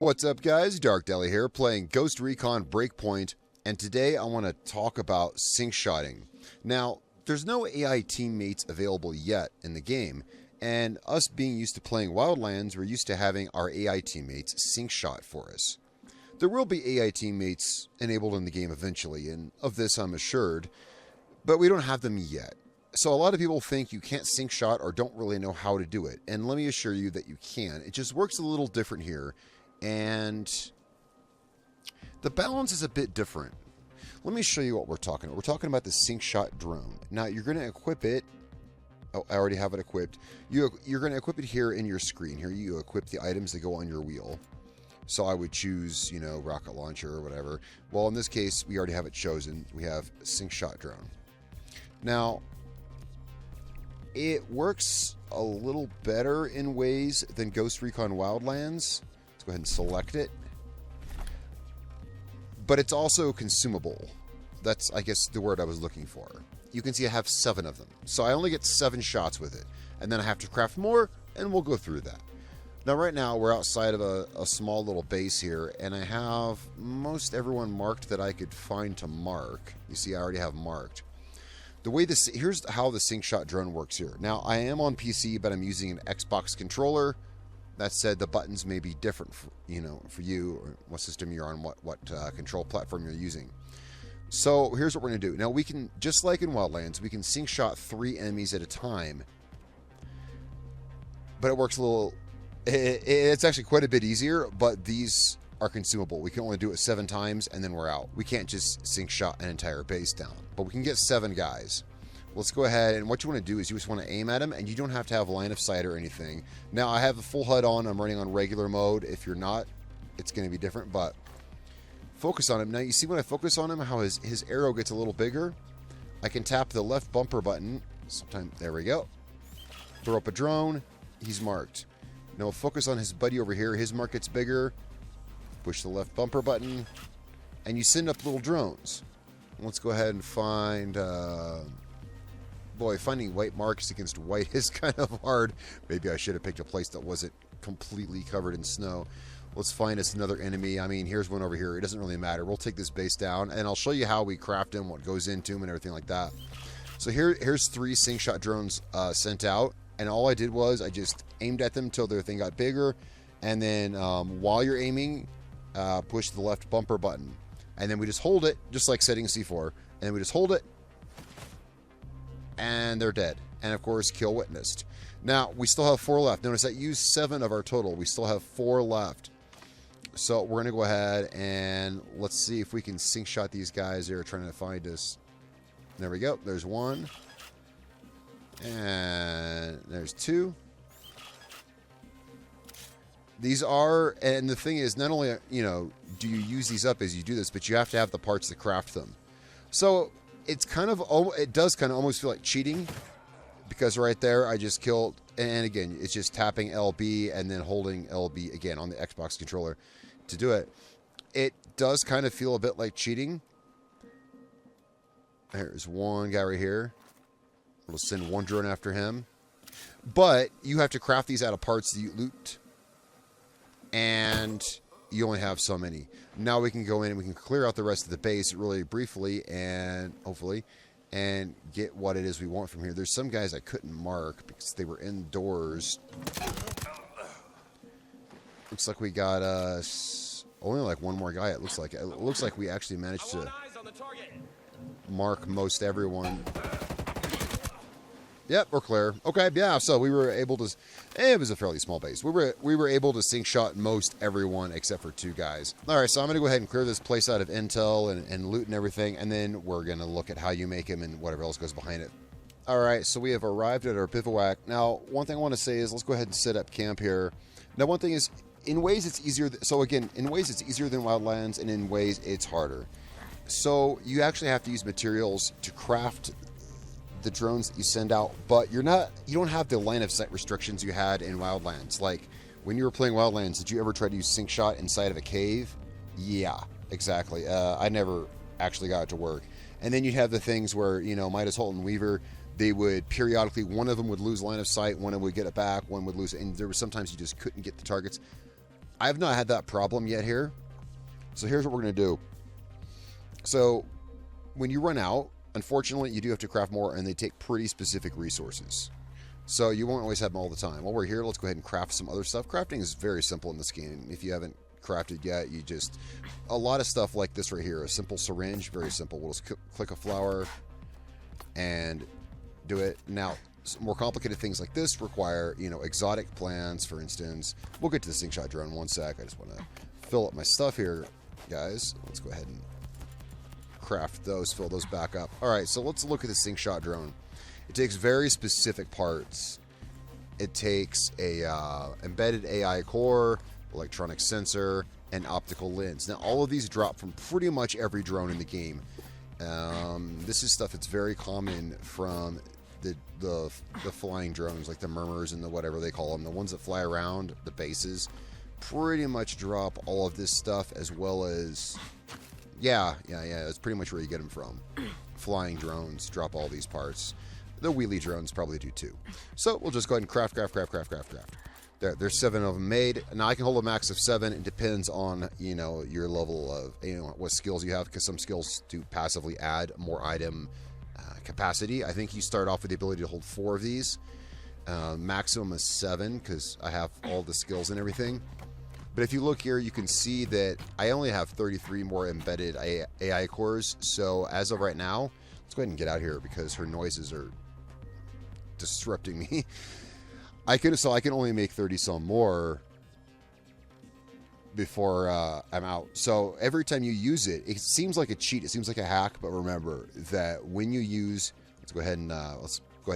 What's up, guys? Darkdally here, playing Ghost Recon Breakpoint, and today I want to talk about sync shotting. Now, there's no AI teammates available yet in the game, and us being used to playing Wildlands, we're used to having our AI teammates sync shot for us. There will be AI teammates enabled in the game eventually, and of this I'm assured, but we don't have them yet. So a lot of people think you can't sync shot or don't really know how to do it, and let me assure you that you can. It just works a little different here. And the balance is a bit different. Let me show you what we're talking about. We're talking about the sync shot drone. Now, you're going to equip it. Oh, I already have it equipped. You're going to equip it here in your screen. Here you equip the items that go on your wheel. So I would choose, rocket launcher or whatever. Well, in this case, we already have it chosen. We have sync shot drone. Now, it works a little better in ways than Ghost Recon Wildlands. Let's go ahead and select it. But it's also consumable. That's, I guess, the word I was looking for. You can see I have 7 of them. So I only get 7 shots with it. And then I have to craft more, and we'll go through that. Now, right now, we're outside of a small little base here, and I have most everyone marked that I could find to mark. You see, I already have marked. Here's how the sync shot drone works here. Now, I am on PC, but I'm using an Xbox controller. That said, the buttons may be different for you, or what system you're on, what control platform you're using. So here's what we're going to do. Now we can, just like in Wildlands, we can sync shot 3 enemies at a time. But it works a little... It's actually quite a bit easier, but these are consumable. We can only do it 7 times, and then we're out. We can't just sync shot an entire base down. But we can get 7 guys. Let's go ahead, and what you want to do is you just want to aim at them, and you don't have to have line of sight or anything. Now, I have the full HUD on. I'm running on regular mode. If you're not, it's going to be different, but focus on him. Now, you see when I focus on him, how his arrow gets a little bigger? I can tap the left bumper button. There we go. Throw up a drone. He's marked. Now, focus on his buddy over here. His mark gets bigger. Push the left bumper button, and you send up little drones. Let's go ahead and find... Boy, finding white marks against white is kind of hard. Maybe I should have picked a place that wasn't completely covered in snow. Let's find us another enemy. I mean, here's one over here. It doesn't really matter. We'll take this base down, and I'll show you how we craft them, what goes into them, and everything like that. So here's 3 sync shot drones sent out, and all I did was I just aimed at them until their thing got bigger, and then while you're aiming, push the left bumper button. And then we just hold it, just like setting C4, and then we just hold it, and they're dead. And of course, kill witnessed. Now, we still have 4 left. Notice that used 7 of our total. We still have 4 left. So we're going to go ahead and let's see if we can sync shot these guys that are trying to find us. There we go. There's 1. And there's 2. These are, and the thing is, not only, do you use these up as you do this, but you have to have the parts to craft them. So it does kind of almost feel like cheating, because right there I just killed, and again, it's just tapping LB and then holding LB again on the Xbox controller to do it. It does kind of feel a bit like cheating. There's one guy right here. We'll send 1 drone after him. But you have to craft these out of parts that you loot, and you only have so many. Now we can go in and we can clear out the rest of the base really briefly, and hopefully, and get what it is we want from here. There's some guys I couldn't mark because they were indoors. Looks like we got only like 1 more guy. It looks like we actually managed to mark most everyone. Yep, we're clear. Okay, yeah, so we were able to... It was a fairly small base. We were able to sync shot most everyone except for 2 guys. All right, so I'm going to go ahead and clear this place out of intel and loot and everything, and then we're going to look at how you make them and whatever else goes behind it. All right, so we have arrived at our bivouac. Now, one thing I want to say is let's go ahead and set up camp here. Now, one thing is, in ways it's easier... So again, in ways it's easier than Wildlands, and in ways it's harder. So you actually have to use materials to craft the drones that you send out, but you don't have the line of sight restrictions you had in Wildlands. Like when you were playing Wildlands, did you ever try to use sync shot inside of a cave? Yeah, exactly. I never actually got it to work. And then you have the things where, Midas, Holt, and Weaver, they would periodically, one of them would lose line of sight, one would get it back, one would lose it, and there was sometimes you just couldn't get the targets. I've not had that problem yet here. So here's what we're going to do. So when you run out, unfortunately, you do have to craft more, and they take pretty specific resources. So you won't always have them all the time. While we're here, let's go ahead and craft some other stuff. Crafting is very simple in this game. If you haven't crafted yet, you just... A lot of stuff like this right here. A simple syringe, very simple. We'll just click a flower and do it. Now, more complicated things like this require, you know, exotic plants, for instance. We'll get to the slingshot drone in one sec. I just want to fill up my stuff here, guys. Let's go ahead and craft those, fill those back up. All right, so let's look at the slingshot drone. It takes very specific parts. It takes a embedded AI core, electronic sensor, and optical lens. Now, all of these drop from pretty much every drone in the game. This is stuff that's very common from the flying drones, like the murmurs and the whatever they call them, the ones that fly around the bases. Pretty much drop all of this stuff, as well as yeah. That's pretty much where you get them from. Flying drones drop all these parts. The wheelie drones probably do too. So we'll just go ahead and craft. There's 7 of them made. Now I can hold a max of 7. It depends on, you know, your level of, you know, what skills you have, because some skills do passively add more item capacity. I think you start off with the ability to hold 4 of these. Maximum is 7 because I have all the skills and everything. But if you look here, you can see that I only have 33 more embedded AI cores. So as of right now, let's go ahead and get out here because her noises are disrupting me. I can only make 30 some more before I'm out. So every time you use it, it seems like a cheat. It seems like a hack. But remember that when you use, let's go ahead and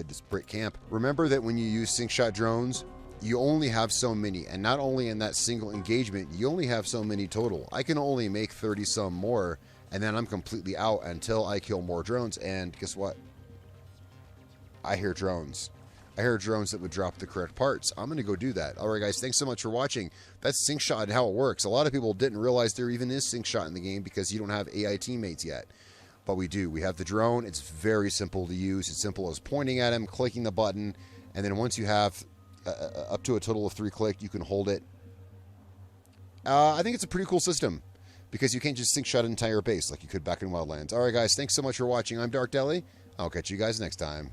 just break camp. Remember that when you use slingshot drones, you only have so many, and not only in that single engagement, you only have so many total. I can only make 30 some more, and then I'm completely out until I kill more drones. And guess what? I hear drones. I hear drones that would drop the correct parts. I'm going to go do that. All right, guys, thanks so much for watching. That's slingshot and how it works. A lot of people didn't realize there even is slingshot in the game because you don't have AI teammates yet. But we do. We have the drone. It's very simple to use. It's simple as pointing at him, clicking the button, and then once you have up to a total of 3 clicked, you can hold it. I think it's a pretty cool system because you can't just slingshot an entire base like you could back in Wildlands. All right, guys, thanks so much for watching. I'm Darkdally. I'll catch you guys next time.